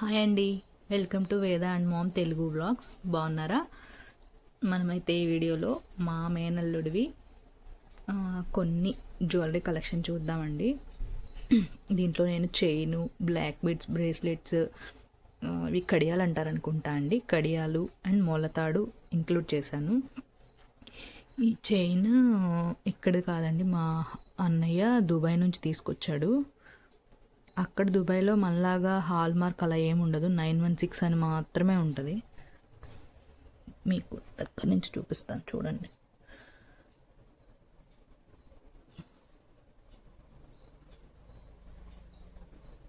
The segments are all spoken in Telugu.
హాయ్ అండి. వెల్కమ్ టు వేద అండ్ మామ్ తెలుగు వ్లాగ్స్. బాగున్నారా? మనమైతే ఈ వీడియోలో మా మేనల్లుడివి కొన్ని జ్యువెలరీ కలెక్షన్ చూద్దామండి. దీంట్లో నేను చైను, బ్లాక్ బీడ్స్, బ్రేస్లెట్స్, ఇవి కడియాలు అంటారనుకుంటా అండి, కడియాలు అండ్ మొలతాడు ఇంక్లూడ్ చేశాను. ఈ చైన్ ఇక్కడ కాదండి, మా అన్నయ్య దుబాయ్ నుంచి తీసుకొచ్చాడు. అక్కడ దుబాయ్లో మనలాగా హాల్ మార్క్ అలా ఏమి ఉండదు, 916 అని మాత్రమే ఉంటుంది. మీకు దగ్గర నుంచి చూపిస్తాను చూడండి.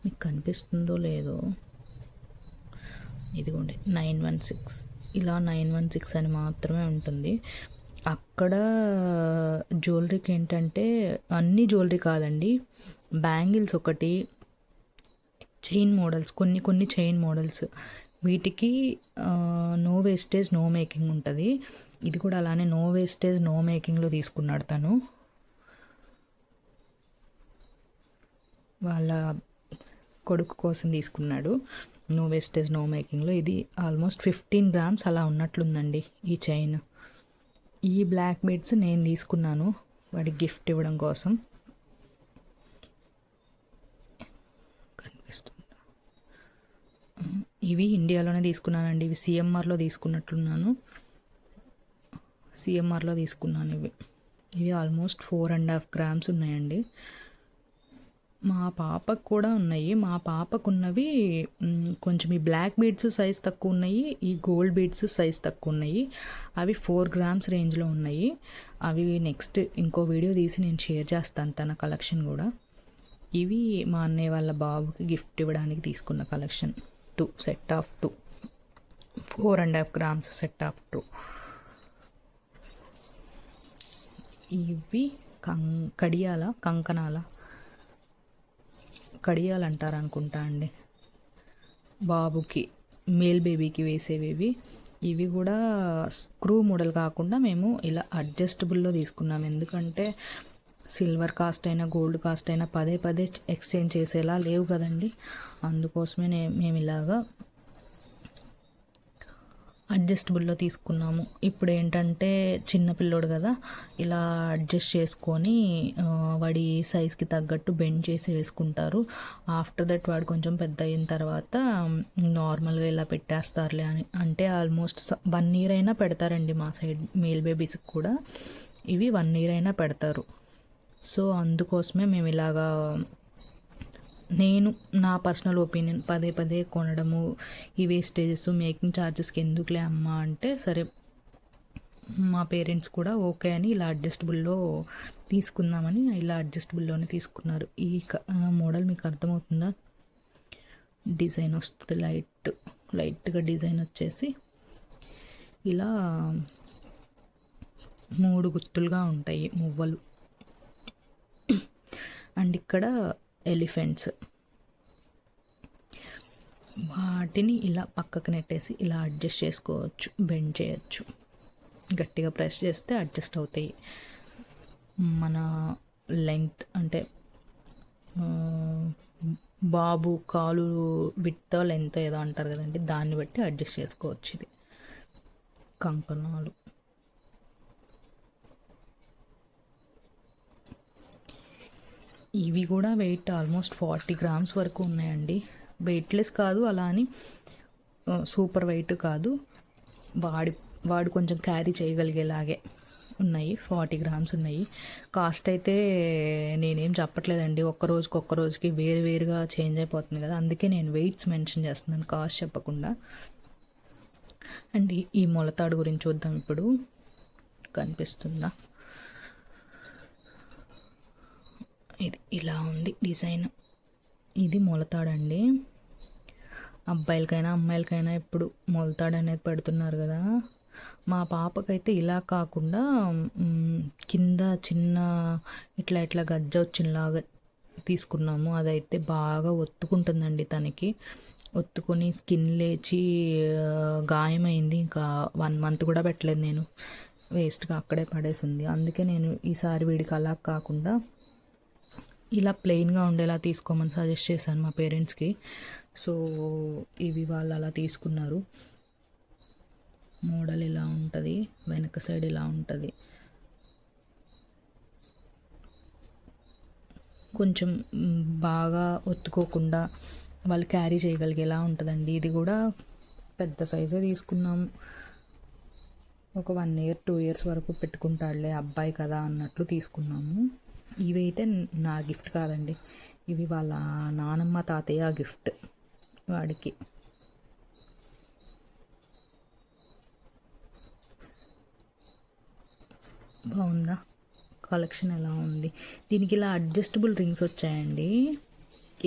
మీకు కనిపిస్తుందో లేదో, ఇదిగోండి 916, ఇలా 916 అని మాత్రమే ఉంటుంది. అక్కడ జ్యువెలరీకి ఏంటంటే అన్ని జ్యువెలరీ కాదండి, బ్యాంగిల్స్ ఒకటి, చైన్ మోడల్స్, కొన్ని చైన్ మోడల్స్, వీటికి నో వేస్టేజ్ నో మేకింగ్ ఉంటుంది. ఇది కూడా అలానే నో వేస్టేజ్ నో మేకింగ్లో తీసుకున్నాడు తను. వాళ్ళ కొడుకు కోసం తీసుకున్నాడు నో వేస్టేజ్ నో మేకింగ్లో. ఇది ఆల్మోస్ట్ 15 గ్రామ్స్ అలా ఉన్నట్లుందండి ఈ చైన్. ఈ బ్లాక్ బీడ్స్ నేను తీసుకున్నాను వాడికి గిఫ్ట్ ఇవ్వడం కోసం. ఇవి ఇండియాలోనే తీసుకున్నానండి. ఇవి సిఎంఆర్లో తీసుకున్నాను. ఇవి ఆల్మోస్ట్ 4.5 గ్రామ్స్ ఉన్నాయండి. మా పాపకు కూడా ఉన్నాయి. మా పాపకున్నవి కొంచెం ఈ బ్లాక్ బీడ్స్ సైజ్ తక్కువ ఉన్నాయి, ఈ గోల్డ్ బీడ్స్ సైజ్ తక్కువ ఉన్నాయి. అవి 4 గ్రామ్స్ రేంజ్లో ఉన్నాయి. అవి నెక్స్ట్ ఇంకో వీడియో తీసి నేను షేర్ చేస్తాను తన కలెక్షన్ కూడా. ఇవి మా అన్నయ్య వాళ్ళ బాబుకి గిఫ్ట్ ఇవ్వడానికి తీసుకున్న collection. 2 set of 2, 4.5 grams set of 2. ఇవి కడియాలు అంటారు అనుకుంటా అండి, బాబుకి మేల్ బేబీకి వేసేవి. ఇవి కూడా స్క్రూ మోడల్ కాకుండా మేము ఇలా అడ్జస్టబుల్లో తీసుకున్నాం. ఎందుకంటే సిల్వర్ కాస్ట్ అయినా గోల్డ్ కాస్ట్ అయినా పదే ఎక్స్చేంజ్ చేసేలా లేవు కదండి. అందుకోసమే మేము ఇలాగా అడ్జస్టబుల్లో తీసుకున్నాము. ఇప్పుడు ఏంటంటే చిన్నపిల్లోడు కదా, ఇలా అడ్జస్ట్ చేసుకొని వాడి సైజ్కి తగ్గట్టు బెండ్ చేసి వేసుకుంటారు. ఆఫ్టర్ దట్ వాడు కొంచెం పెద్ద అయిన తర్వాత నార్మల్గా ఇలా పెట్టేస్తారులే అని. అంటే ఆల్మోస్ట్ 1 ఇయర్ అయినా పెడతారండి మా సైడ్ మేల్ బేబీస్కి కూడా. ఇవి 1 ఇయర్ అయినా పెడతారు. సో అందుకోసమే మేము ఇలాగా, నేను నా పర్సనల్ ఒపీనియన్, పదే కొనడము, ఈ వేస్టేజెస్ మేకింగ్ ఛార్జెస్కి ఎందుకులే అమ్మా అంటే, సరే మా పేరెంట్స్ కూడా ఓకే అని ఇలా అడ్జస్టబుల్లో తీసుకుందామని ఇలా అడ్జస్టబుల్లోనే తీసుకున్నారు. ఈ మోడల్ మీకు అర్థమవుతుందా? డిజైన్ వస్తుంది, లైట్గా డిజైన్ వచ్చేసి ఇలా 3 గుత్తులుగా ఉంటాయి మువ్వలు. అండ్ ఇక్కడ ఎలిఫెంట్స్, వాటిని ఇలా పక్కకు నెట్టేసి ఇలా అడ్జస్ట్ చేసుకోవచ్చు, బెండ్ చేయొచ్చు. గట్టిగా ప్రెస్ చేస్తే అడ్జస్ట్ అవుతాయి. మన లెంగ్త్ అంటే బాబు కాలు విడ్త్ లెంత్ ఏదో అంటారు కదండి, దాన్ని బట్టి అడ్జస్ట్ చేసుకోవచ్చు. ఇది కంకణాలు. ఇవి కూడా వెయిట్ ఆల్మోస్ట్ 40 గ్రామ్స్ వరకు ఉన్నాయండి. వెయిట్లెస్ కాదు, అలా అని సూపర్ వెయిట్ కాదు, వాడు కొంచెం క్యారీ చేయగలిగేలాగే ఉన్నాయి. 40 గ్రామ్స్ ఉన్నాయి. కాస్ట్ అయితే నేనేం చెప్పట్లేదండి, ఒక్క రోజుకి వేరుగా చేంజ్ అయిపోతుంది కదా, అందుకే నేను వెయిట్స్ మెన్షన్ చేస్తున్నాను, కాస్ట్ చెప్పకుండా. అండ్ ఈ మొలతాడు గురించి చూద్దాం. ఇప్పుడు కనిపిస్తుందా? ఇది ఇలా ఉంది డిజైన్. ఇది మొలతాడండి. అబ్బాయిలకైనా అమ్మాయిలకైనా ఇప్పుడు మొలతాడు అనేది పెడుతున్నారు కదా. మా పాపకైతే ఇలా కాకుండా కింద చిన్న ఇట్లా గజ్జ వచ్చినలాగా తీసుకున్నాము. అదైతే బాగా ఒత్తుకుంటుందండి తనకి. ఒత్తుకొని స్కిన్ లేచి గాయమైంది. ఇంకా 1 మంత్ కూడా పెట్టలేదు నేను, వేస్ట్గా అక్కడే పడేసింది. అందుకే నేను ఈసారి వీడికి అలా కాకుండా ఇలా ప్లెయిన్గా ఉండేలా తీసుకోమని సజెస్ట్ చేశాను మా పేరెంట్స్కి. సో ఇవి వాళ్ళు అలా తీసుకున్నారు. మోడల్ ఇలా ఉంటుంది, వెనక సైడ్ ఇలా ఉంటుంది. కొంచెం బాగా ఒత్తుకోకుండా వాళ్ళు క్యారీ చేయగలిగేలా ఉంటుందండి. ఇది కూడా పెద్ద సైజే తీసుకున్నాము. ఒక 1 ఇయర్ 2 ఇయర్స్ వరకు పెట్టుకుంటాడులే అబ్బాయి కదా అన్నట్లు తీసుకున్నాము. ఇవి అయితే నా గిఫ్ట్ కాదండి, ఇవి వాళ్ళ నానమ్మ తాతయ్య గిఫ్ట్ వాడికి. బాగుందా కలెక్షన్? ఎలా ఉంది? దీనికి ఇలా అడ్జస్టబుల్ రింగ్స్ వచ్చాయండి.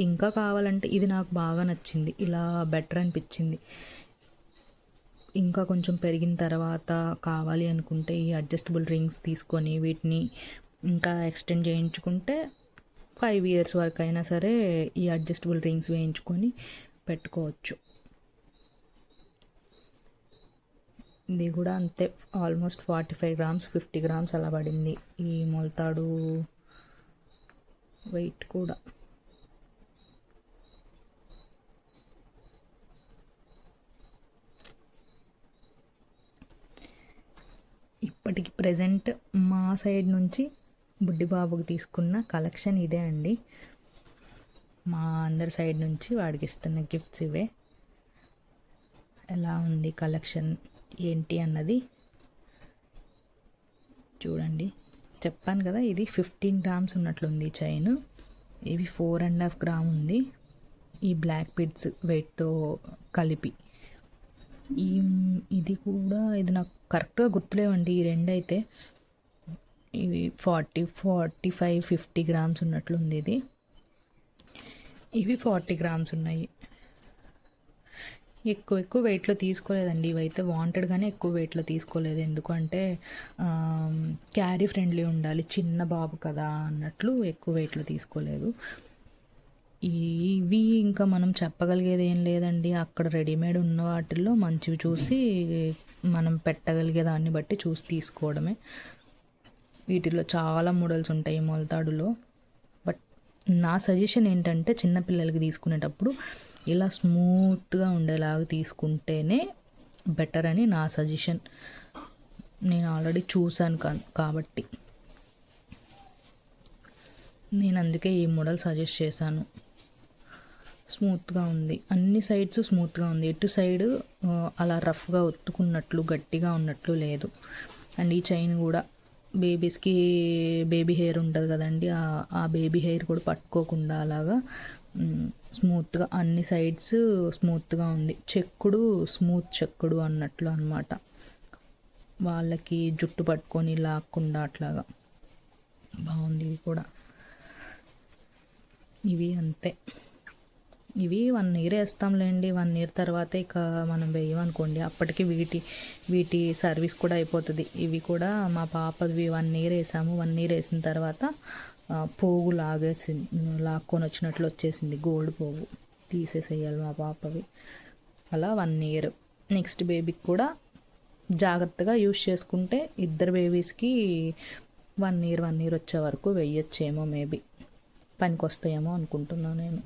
ఇంకా కావాలంటే ఇది నాకు బాగా నచ్చింది, ఇలా బెటర్ అనిపించింది. ఇంకా కొంచెం పెరిగిన తర్వాత కావాలి అనుకుంటే ఈ అడ్జస్టబుల్ రింగ్స్ తీసుకొని వీటిని ఇంకా ఎక్స్టెండ్ చేయించుకుంటే 5 ఇయర్స్ వరకు అయినా సరే ఈ అడ్జస్టబుల్ రింగ్స్ వేయించుకొని పెట్టుకోవచ్చు. ఇది కూడా అంతే, ఆల్మోస్ట్ 45 గ్రామ్స్ 50 గ్రామ్స్ అలా పడింది ఈ మొలతాడు వెయిట్ కూడా. ఇప్పటికి ప్రజెంట్ మా సైడ్ నుంచి బుడ్డిబాబుకి తీసుకున్న కలెక్షన్ ఇదే అండి. మా అందరి సైడ్ నుంచి వాడికి ఇస్తున్న గిఫ్ట్స్ ఇవే. ఎలా ఉంది కలెక్షన్ ఏంటి అన్నది చూడండి. చెప్పాను కదా ఇది 15 గ్రామ్స్ ఉన్నట్లుంది చైన్. ఇవి 4.5 గ్రామ్ ఉంది ఈ బ్లాక్ బిడ్స్ వెయిట్తో కలిపి. ఇది కూడా ఇది నాకు కరెక్ట్గా గుర్తులేవండి ఈ రెండు అయితే. ఇవి 40, 45, 50 గ్రామ్స్ ఉన్నట్లుంది ఇది. ఇవి 40 గ్రామ్స్ ఉన్నాయి. ఎక్కువ వెయిట్లో తీసుకోలేదండి ఇవైతే, వాంటెడ్గానే ఎక్కువ వెయిట్లో తీసుకోలేదు. ఎందుకంటే క్యారీ ఫ్రెండ్లీ ఉండాలి, చిన్న బాబు కదా అన్నట్లు ఎక్కువ వెయిట్లో తీసుకోలేదు. ఇవి ఇంకా మనం చెప్పగలిగేది ఏం లేదండి, అక్కడ రెడీమేడ్ ఉన్న వాటిల్లో మంచివి చూసి మనం పెట్టగలిగే దాన్ని బట్టి చూసి తీసుకోవడమే. వీటిలో చాలా మోడల్స్ ఉంటాయి మొలతాడులో. బట్ నా సజెషన్ ఏంటంటే చిన్నపిల్లలకి తీసుకునేటప్పుడు ఇలా స్మూత్గా ఉండేలాగా తీసుకుంటేనే బెటర్ అని నా సజెషన్. నేను ఆల్రెడీ చూశాను కాబట్టి నేను అందుకే ఈ మోడల్ సజెస్ట్ చేశాను. స్మూత్గా ఉంది, అన్ని సైడ్స్ స్మూత్గా ఉంది, ఎటు సైడ్ అలా రఫ్గా ఒత్తుకున్నట్లు గట్టిగా ఉన్నట్లు లేదు. అండ్ ఈ చైన్ కూడా బేబీస్కి బేబీ హెయిర్ ఉంటుంది కదండి, ఆ బేబీ హెయిర్ కూడా పట్టుకోకుండా అలాగా స్మూత్గా అన్ని సైడ్స్ స్మూత్గా ఉంది. చెక్కుడు స్మూత్ చెక్కుడు అన్నట్లు అనమాట, వాళ్ళకి జుట్టు పట్టుకొని లాక్కుండా అట్లాగా బాగుంది. ఇది కూడా ఇవి అంతే, ఇవి 1 ఇయర్ వేస్తాంలేండి. 1 ఇయర్ తర్వాత ఇక మనం వేయమనుకోండి అప్పటికి వీటి సర్వీస్ కూడా అయిపోతుంది. ఇవి కూడా మా పాపది 1 ఇయర్ వేసాము. 1 ఇయర్ వేసిన తర్వాత పోగు లాక్కొని వచ్చినట్లు వచ్చేసింది, గోల్డ్ పోగు తీసేసేయాలి మా పాపవి. అలా 1 ఇయర్. నెక్స్ట్ బేబీకి కూడా జాగ్రత్తగా యూస్ చేసుకుంటే ఇద్దరు బేబీస్కి 1 ఇయర్ వచ్చే వరకు వేయచ్చేమో, మేబీ పనికి వస్తాయేమో అనుకుంటున్నాను నేను.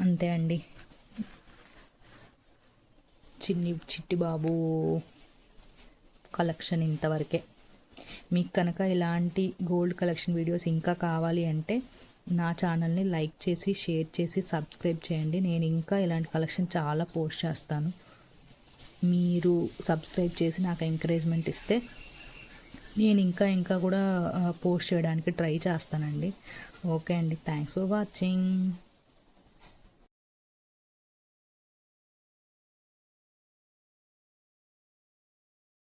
అంతే అండి, చిట్టి బాబు కలెక్షన్ ఇంతవరకే. మీకు కనుక ఇలాంటి గోల్డ్ కలెక్షన్ వీడియోస్ ఇంకా కావాలి అంటే నా ఛానల్ని లైక్ చేసి షేర్ చేసి సబ్స్క్రైబ్ చేయండి. నేను ఇంకా ఇలాంటి కలెక్షన్ చాలా పోస్ట్ చేస్తాను. మీరు సబ్స్క్రైబ్ చేసి నాకు ఎంకరేజ్మెంట్ ఇస్తే నేను ఇంకా కూడా పోస్ట్ చేయడానికి ట్రై చేస్తానండి. ఓకే అండి, థ్యాంక్స్ ఫర్ వాచింగ్.